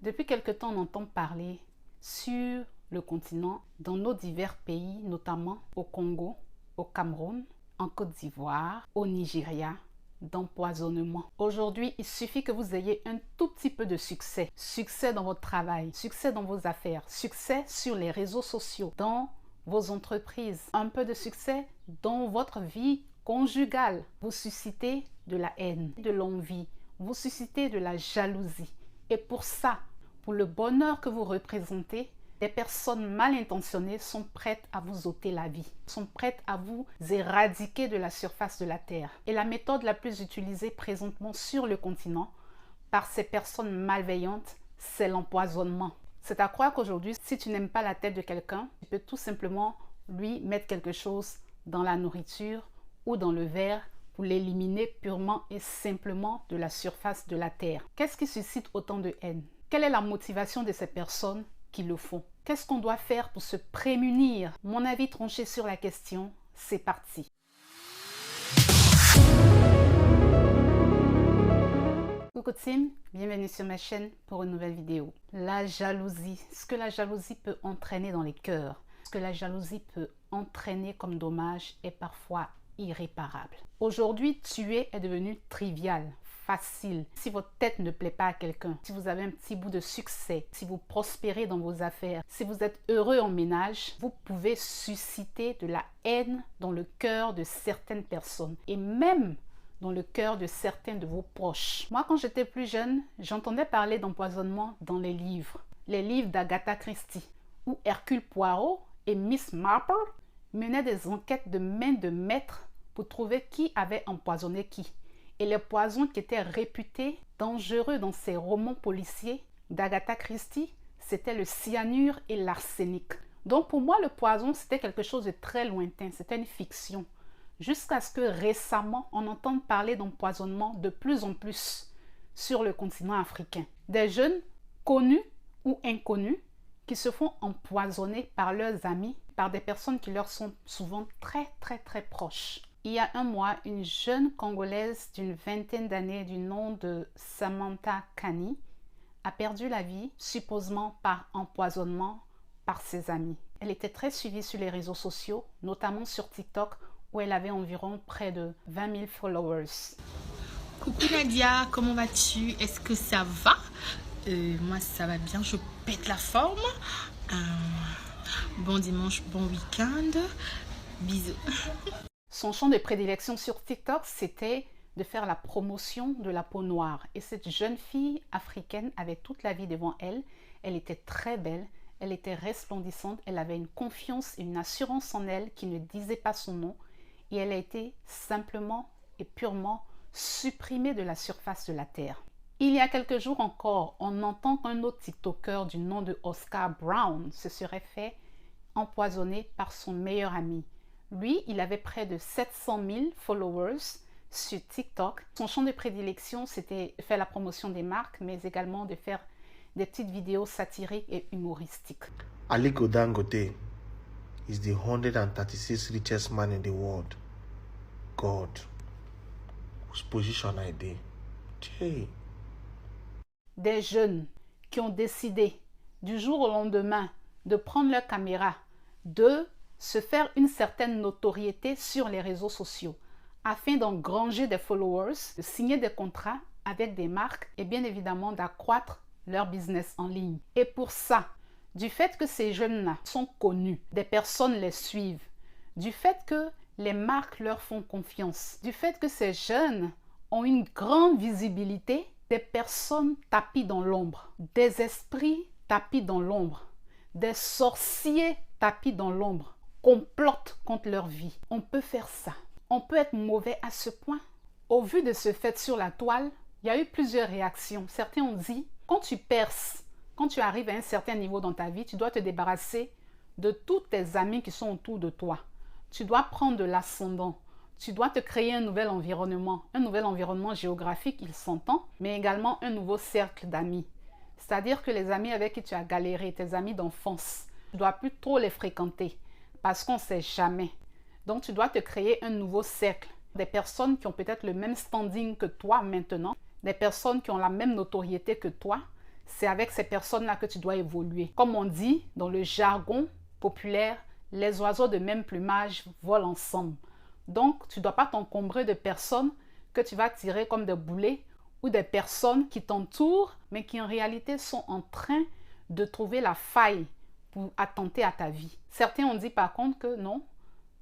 Depuis quelque temps, on entend parler sur le continent, dans nos divers pays, notamment au Congo, au Cameroun, en Côte d'Ivoire, au Nigeria, d'empoisonnement. Aujourd'hui, il suffit que vous ayez un tout petit peu de succès. Succès dans votre travail, succès dans vos affaires, succès sur les réseaux sociaux, dans vos entreprises, un peu de succès dans votre vie conjugale. Vous suscitez de la haine, de l'envie, vous suscitez de la jalousie. Et pour ça, pour le bonheur que vous représentez, des personnes mal intentionnées sont prêtes à vous ôter la vie, sont prêtes à vous éradiquer de la surface de la Terre. Et la méthode la plus utilisée présentement sur le continent par ces personnes malveillantes, c'est l'empoisonnement. C'est à croire qu'aujourd'hui, si tu n'aimes pas la tête de quelqu'un, tu peux tout simplement lui mettre quelque chose dans la nourriture ou dans le verre pour l'éliminer purement et simplement de la surface de la Terre. Qu'est-ce qui suscite autant de haine? Quelle est la motivation de ces personnes qui le font? Qu'est-ce qu'on doit faire pour se prémunir? Mon avis tranché sur la question, c'est parti. Coucou team, bienvenue sur ma chaîne pour une nouvelle vidéo. La jalousie, ce que la jalousie peut entraîner dans les cœurs, ce que la jalousie peut entraîner comme dommage est parfois irréparable. Aujourd'hui, tuer est devenu trivial, facile. Si votre tête ne plaît pas à quelqu'un, si vous avez un petit bout de succès, si vous prospérez dans vos affaires, si vous êtes heureux en ménage, vous pouvez susciter de la haine dans le cœur de certaines personnes et même dans le cœur de certains de vos proches. Moi, quand j'étais plus jeune, j'entendais parler d'empoisonnement dans les livres d'Agatha Christie, où Hercule Poirot et Miss Marple menaient des enquêtes de main de maître pour trouver qui avait empoisonné qui. Et les poisons qui étaient réputés dangereux dans ces romans policiers d'Agatha Christie, c'était le cyanure et l'arsenic. Donc pour moi, le poison, c'était quelque chose de très lointain, c'était une fiction. Jusqu'à ce que récemment, on entende parler d'empoisonnement de plus en plus sur le continent africain. Des jeunes connus ou inconnus qui se font empoisonner par leurs amis, par des personnes qui leur sont souvent très proches. Il y a un mois, une jeune Congolaise d'une vingtaine d'années du nom de Samantha Kani a perdu la vie, supposément par empoisonnement par ses amis. Elle était très suivie sur les réseaux sociaux, notamment sur TikTok, où elle avait environ près de 20 000 followers. Coucou Nadia, comment vas-tu? Est-ce que ça va? Moi ça va bien, je pète la forme. Bon dimanche, bon week-end. Bisous. Son champ de prédilection sur TikTok, c'était de faire la promotion de la peau noire. Et cette jeune fille africaine avait toute la vie devant elle. Elle était très belle, elle était resplendissante, elle avait une confiance et une assurance en elle qui ne disait pas son nom. Et elle a été simplement et purement supprimée de la surface de la Terre. Il y a quelques jours encore, on entend qu'un autre TikToker du nom de Oscar Brown se serait fait empoisonner par son meilleur ami. Lui, il avait près de 700 000 followers sur TikTok. Son champ de prédilection, c'était de faire la promotion des marques, mais également de faire des petites vidéos satiriques et humoristiques. Aliko Dangote is the 136th richest man in the world. God, whose position I did. Jay. Des jeunes qui ont décidé du jour au lendemain de prendre leur caméra, de se faire une certaine notoriété sur les réseaux sociaux afin d'engranger des followers, de signer des contrats avec des marques et bien évidemment d'accroître leur business en ligne. Et pour ça, du fait que ces jeunes-là sont connus, des personnes les suivent, du fait que les marques leur font confiance, du fait que ces jeunes ont une grande visibilité, des personnes tapis dans l'ombre, des esprits tapis dans l'ombre, des sorciers tapis dans l'ombre, complotent contre leur vie. On peut faire ça. On peut être mauvais à ce point. Au vu de ce fait sur la toile, il y a eu plusieurs réactions. Certains ont dit, quand tu perces, quand tu arrives à un certain niveau dans ta vie, tu dois te débarrasser de tous tes amis qui sont autour de toi. Tu dois prendre de l'ascendant. Tu dois te créer un nouvel environnement géographique, il s'entend, mais également un nouveau cercle d'amis. C'est-à-dire que les amis avec qui tu as galéré, tes amis d'enfance, tu ne dois plus trop les fréquenter parce qu'on ne sait jamais. Donc, tu dois te créer un nouveau cercle. Des personnes qui ont peut-être le même standing que toi maintenant, des personnes qui ont la même notoriété que toi, c'est avec ces personnes-là que tu dois évoluer. Comme on dit dans le jargon populaire, les oiseaux de même plumage volent ensemble. Donc, tu ne dois pas t'encombrer de personnes que tu vas tirer comme des boulets ou des personnes qui t'entourent, mais qui en réalité sont en train de trouver la faille pour attenter à ta vie. Certains ont dit par contre que non,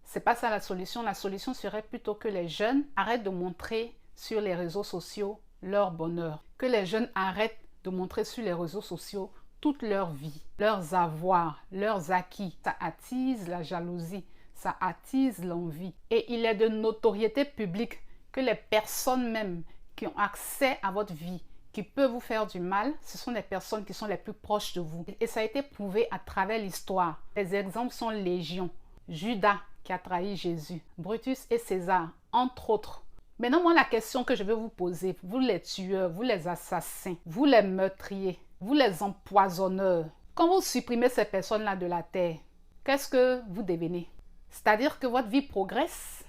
c'est pas ça la solution. La solution serait plutôt que les jeunes arrêtent de montrer sur les réseaux sociaux leur bonheur. Que les jeunes arrêtent de montrer sur les réseaux sociaux toute leur vie, leurs avoirs, leurs acquis. Ça attise la jalousie, ça attise l'envie. Et il est de notoriété publique que les personnes même qui ont accès à votre vie, qui peuvent vous faire du mal, ce sont les personnes qui sont les plus proches de vous. Et ça a été prouvé à travers l'histoire. Les exemples sont légion. Judas qui a trahi Jésus, Brutus et César, entre autres. Maintenant, moi, la question que je vais vous poser, vous les tueurs, vous les assassins, vous les meurtriers, vous les empoisonneurs, quand vous supprimez ces personnes-là de la terre, qu'est-ce que vous devenez? C'est-à-dire que votre vie progresse?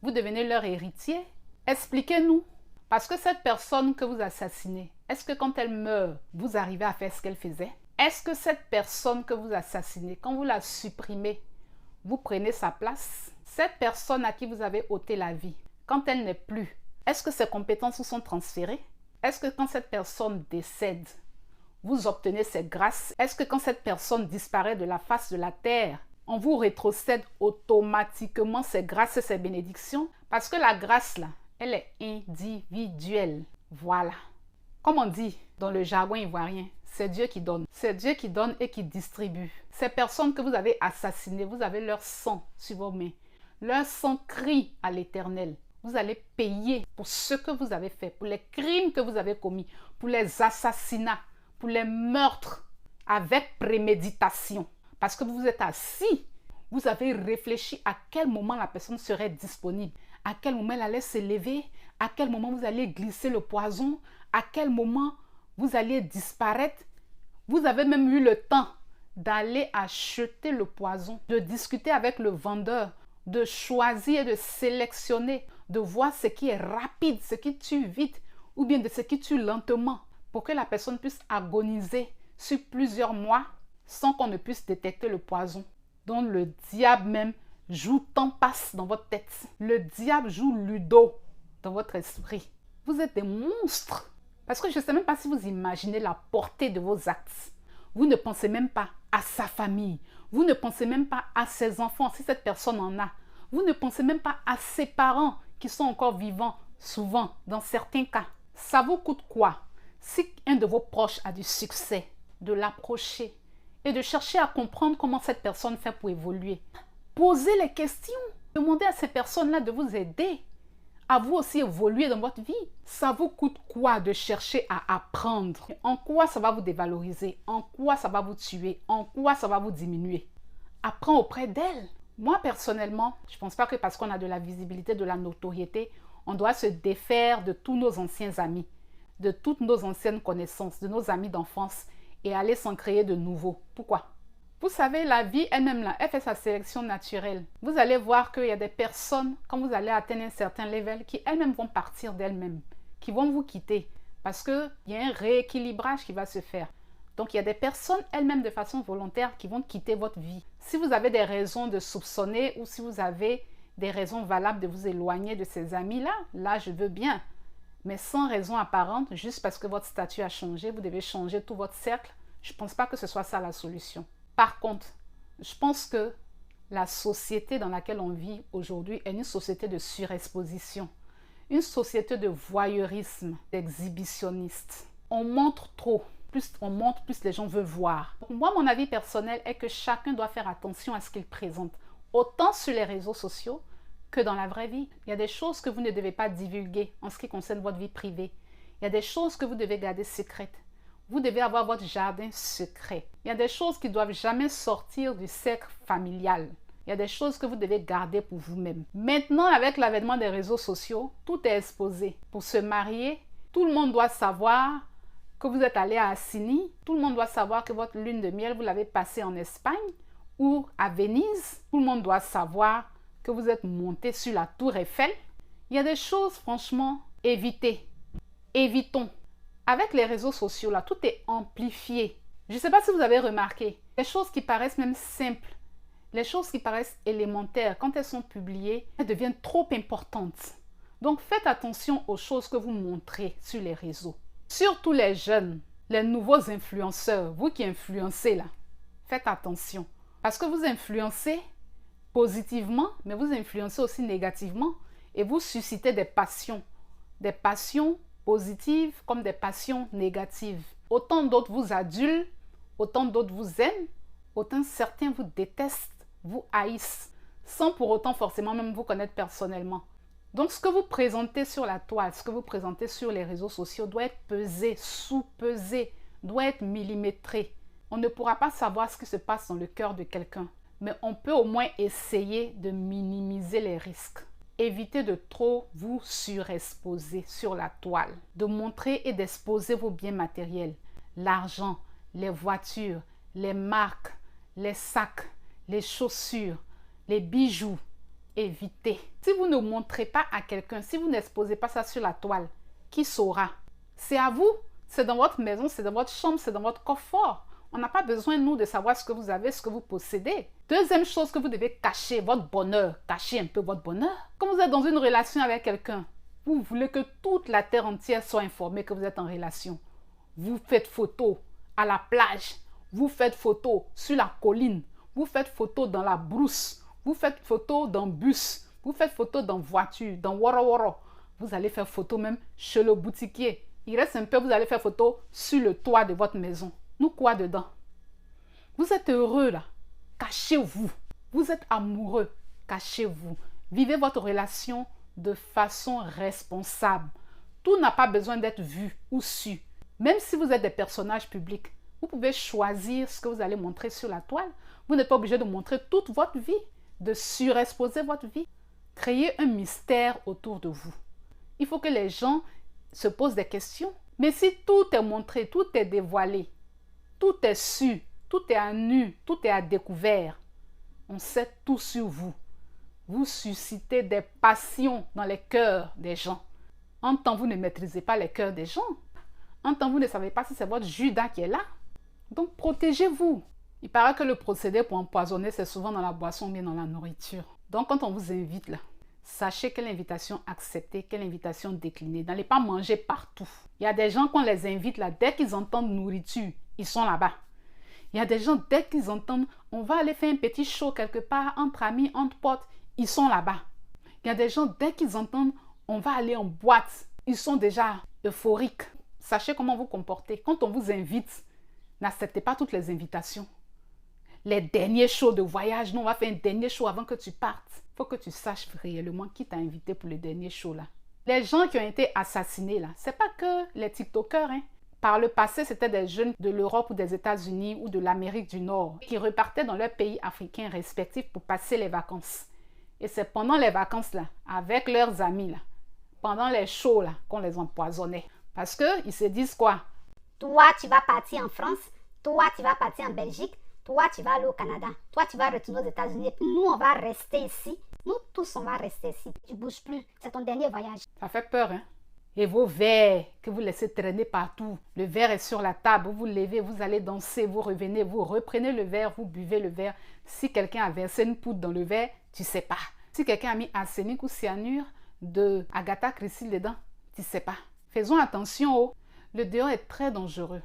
Vous devenez leur héritier? Expliquez-nous. Parce que cette personne que vous assassinez, est-ce que quand elle meurt, vous arrivez à faire ce qu'elle faisait? Est-ce que cette personne que vous assassinez, quand vous la supprimez, vous prenez sa place? Cette personne à qui vous avez ôté la vie, quand elle n'est plus, est-ce que ses compétences vous sont transférées? Est-ce que quand cette personne décède, vous obtenez ses grâces? Est-ce que quand cette personne disparaît de la face de la terre, on vous rétrocède automatiquement ses grâces et ses bénédictions? Parce que la grâce, là, elle est individuelle. Voilà. Comme on dit dans le jargon ivoirien, c'est Dieu qui donne. C'est Dieu qui donne et qui distribue. Ces personnes que vous avez assassinées, vous avez leur sang sur vos mains. Leur sang crie à l'Éternel. Vous allez payer pour ce que vous avez fait, pour les crimes que vous avez commis, pour les assassinats, pour les meurtres, avec préméditation. Parce que vous vous êtes assis, vous avez réfléchi à quel moment la personne serait disponible, à quel moment elle allait se lever, à quel moment vous allez glisser le poison, à quel moment vous allez disparaître. Vous avez même eu le temps d'aller acheter le poison, de discuter avec le vendeur, de choisir et de sélectionner, de voir ce qui est rapide, ce qui tue vite, ou bien de ce qui tue lentement, pour que la personne puisse agoniser sur plusieurs mois sans qu'on ne puisse détecter le poison, dont le diable même joue temps passe dans votre tête. Le diable joue ludo dans votre esprit. Vous êtes des monstres. Parce que je ne sais même pas si vous imaginez la portée de vos actes. Vous ne pensez même pas à sa famille. Vous ne pensez même pas à ses enfants, si cette personne en a. Vous ne pensez même pas à ses parents qui sont encore vivants, souvent, dans certains cas. Ça vous coûte quoi? Si un de vos proches a du succès, de l'approcher et de chercher à comprendre comment cette personne fait pour évoluer. Posez les questions. Demandez à ces personnes-là de vous aider à vous aussi évoluer dans votre vie. Ça vous coûte quoi de chercher à apprendre? En quoi ça va vous dévaloriser? En quoi ça va vous tuer? En quoi ça va vous diminuer? Apprends auprès d'elle. Moi, personnellement, je ne pense pas que parce qu'on a de la visibilité, de la notoriété, on doit se défaire de tous nos anciens amis, de toutes nos anciennes connaissances, de nos amis d'enfance et aller s'en créer de nouveaux. Pourquoi? Vous savez, la vie elle-même, là, elle fait sa sélection naturelle. Vous allez voir qu'il y a des personnes, quand vous allez atteindre un certain level, qui elles-mêmes vont partir d'elles-mêmes, qui vont vous quitter parce qu'il y a un rééquilibrage qui va se faire. Donc, il y a des personnes elles-mêmes de façon volontaire qui vont quitter votre vie. Si vous avez des raisons de soupçonner ou si vous avez des raisons valables de vous éloigner de ces amis-là, là, je veux bien. Mais sans raison apparente, juste parce que votre statut a changé, vous devez changer tout votre cercle. Je ne pense pas que ce soit ça la solution. Par contre, je pense que la société dans laquelle on vit aujourd'hui est une société de surexposition, une société de voyeurisme, d'exhibitionniste. On montre trop, plus on montre, plus les gens veulent voir. Moi, mon avis personnel est que chacun doit faire attention à ce qu'il présente, autant sur les réseaux sociaux que dans la vraie vie. Il y a des choses que vous ne devez pas divulguer en ce qui concerne votre vie privée. Il y a des choses que vous devez garder secrètes. Vous devez avoir votre jardin secret. Il y a des choses qui ne doivent jamais sortir du cercle familial. Il y a des choses que vous devez garder pour vous-même. Maintenant, avec l'avènement des réseaux sociaux, tout est exposé. Pour se marier, tout le monde doit savoir que vous êtes allé à Assini. Tout le monde doit savoir que votre lune de miel, vous l'avez passée en Espagne ou à Venise. Tout le monde doit savoir que vous êtes monté sur la tour Eiffel. Il y a des choses, franchement, évitez. Évitons. Avec les réseaux sociaux, là, tout est amplifié. Je ne sais pas si vous avez remarqué, les choses qui paraissent même simples, les choses qui paraissent élémentaires, quand elles sont publiées, elles deviennent trop importantes. Donc, faites attention aux choses que vous montrez sur les réseaux. Surtout les jeunes, les nouveaux influenceurs, vous qui influencez là, faites attention. Parce que vous influencez positivement, mais vous influencez aussi négativement et vous suscitez des passions positives comme des passions négatives. Autant d'autres vous adulent, autant d'autres vous aiment, autant certains vous détestent, vous haïssent, sans pour autant forcément même vous connaître personnellement. Donc, ce que vous présentez sur la toile, ce que vous présentez sur les réseaux sociaux doit être pesé, sous-pesé, doit être millimétré. On ne pourra pas savoir ce qui se passe dans le cœur de quelqu'un, mais on peut au moins essayer de minimiser les risques. Évitez de trop vous surexposer sur la toile, de montrer et d'exposer vos biens matériels, l'argent, les voitures, les marques, les sacs, les chaussures, les bijoux. Évitez. Si vous ne montrez pas à quelqu'un, si vous n'exposez pas ça sur la toile, qui saura? C'est à vous, c'est dans votre maison, c'est dans votre chambre, c'est dans votre coffre-fort. On n'a pas besoin, nous, de savoir ce que vous avez, ce que vous possédez. Deuxième chose que vous devez cacher, votre bonheur. Cachez un peu votre bonheur. Quand vous êtes dans une relation avec quelqu'un, vous voulez que toute la terre entière soit informée que vous êtes en relation. Vous faites photo à la plage, vous faites photo sur la colline, vous faites photo dans la brousse, vous faites photo dans bus, vous faites photo dans voiture, dans woro woro. Vous allez faire photo même chez le boutiquier. Il reste un peu, vous allez faire photo sur le toit de votre maison. Nous, quoi dedans? Vous êtes heureux là, cachez-vous. Vous êtes amoureux, cachez-vous. Vivez votre relation de façon responsable. Tout n'a pas besoin d'être vu ou su. Même si vous êtes des personnages publics, vous pouvez choisir ce que vous allez montrer sur la toile. Vous n'êtes pas obligé de montrer toute votre vie, de surexposer votre vie. Créez un mystère autour de vous. Il faut que les gens se posent des questions. Mais si tout est montré, tout est dévoilé, tout est su, tout est à nu, tout est à découvert, on sait tout sur vous. Vous suscitez des passions dans les cœurs des gens. En temps, vous ne maîtrisez pas les cœurs des gens. En temps, vous ne savez pas si c'est votre Judas qui est là. Donc, protégez-vous. Il paraît que le procédé pour empoisonner, c'est souvent dans la boisson ou bien dans la nourriture. Donc, quand on vous invite là, sachez quelle invitation accepter, quelle invitation décliner. N'allez pas manger partout. Il y a des gens, quand on les invite là, dès qu'ils entendent nourriture, ils sont là-bas. Il y a des gens, dès qu'ils entendent, on va aller faire un petit show quelque part, entre amis, entre potes, ils sont là-bas. Il y a des gens, dès qu'ils entendent, on va aller en boîte, ils sont déjà euphoriques. Sachez comment vous comporter. Quand on vous invite, n'acceptez pas toutes les invitations. Les derniers shows de voyage, nous on va faire un dernier show avant que tu partes. Il faut que tu saches réellement qui t'a invité pour le dernier show là. Les gens qui ont été assassinés là, c'est pas que les TikTokers, hein. Par le passé, c'était des jeunes de l'Europe ou des États-Unis ou de l'Amérique du Nord qui repartaient dans leurs pays africains respectifs pour passer les vacances. Et c'est pendant les vacances là, avec leurs amis là, pendant les shows là, qu'on les empoisonnait. Parce qu'ils se disent quoi? Toi, tu vas partir en France. Toi, tu vas partir en Belgique. Toi, tu vas aller au Canada. Toi, tu vas retourner aux États-Unis. Nous, on va rester ici. Nous tous, on va rester ici. Tu ne bouges plus. C'est ton dernier voyage. Ça fait peur, hein? Et vos verres que vous laissez traîner partout. Le verre est sur la table. Vous vous levez, vous allez danser, vous revenez, vous reprenez le verre, vous buvez le verre. Si quelqu'un a versé une poudre dans le verre, tu ne sais pas. Si quelqu'un a mis arsenic ou cyanure de Agatha Christie dedans, tu ne sais pas. Faisons attention, oh. Le dehors est très dangereux.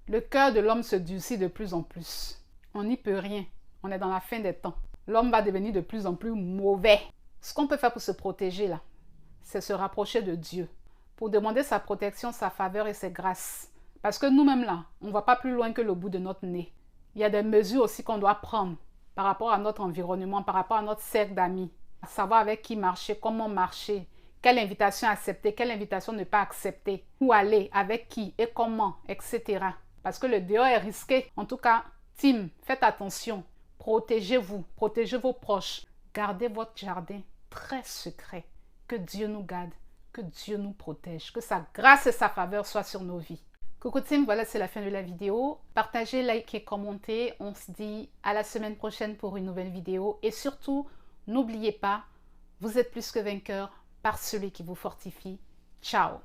Le cœur de l'homme se durcit de plus en plus. On n'y peut rien. On est dans la fin des temps. L'homme va devenir de plus en plus mauvais. Ce qu'on peut faire pour se protéger là, c'est se rapprocher de Dieu. Pour demander sa protection, sa faveur et ses grâces. Parce que nous-mêmes là, on ne va pas plus loin que le bout de notre nez. Il y a des mesures aussi qu'on doit prendre par rapport à notre environnement, par rapport à notre cercle d'amis. Savoir avec qui marcher, comment marcher, quelle invitation accepter, quelle invitation ne pas accepter, où aller, avec qui et comment, etc. Parce que le dehors est risqué. En tout cas, team, faites attention. Protégez-vous, protégez vos proches. Gardez votre jardin très secret. Que Dieu nous garde, que Dieu nous protège, que sa grâce et sa faveur soient sur nos vies. Coucou team, voilà, c'est la fin de la vidéo. Partagez, likez, commentez. On se dit à la semaine prochaine pour une nouvelle vidéo. Et surtout, n'oubliez pas, vous êtes plus que vainqueur par celui qui vous fortifie. Ciao!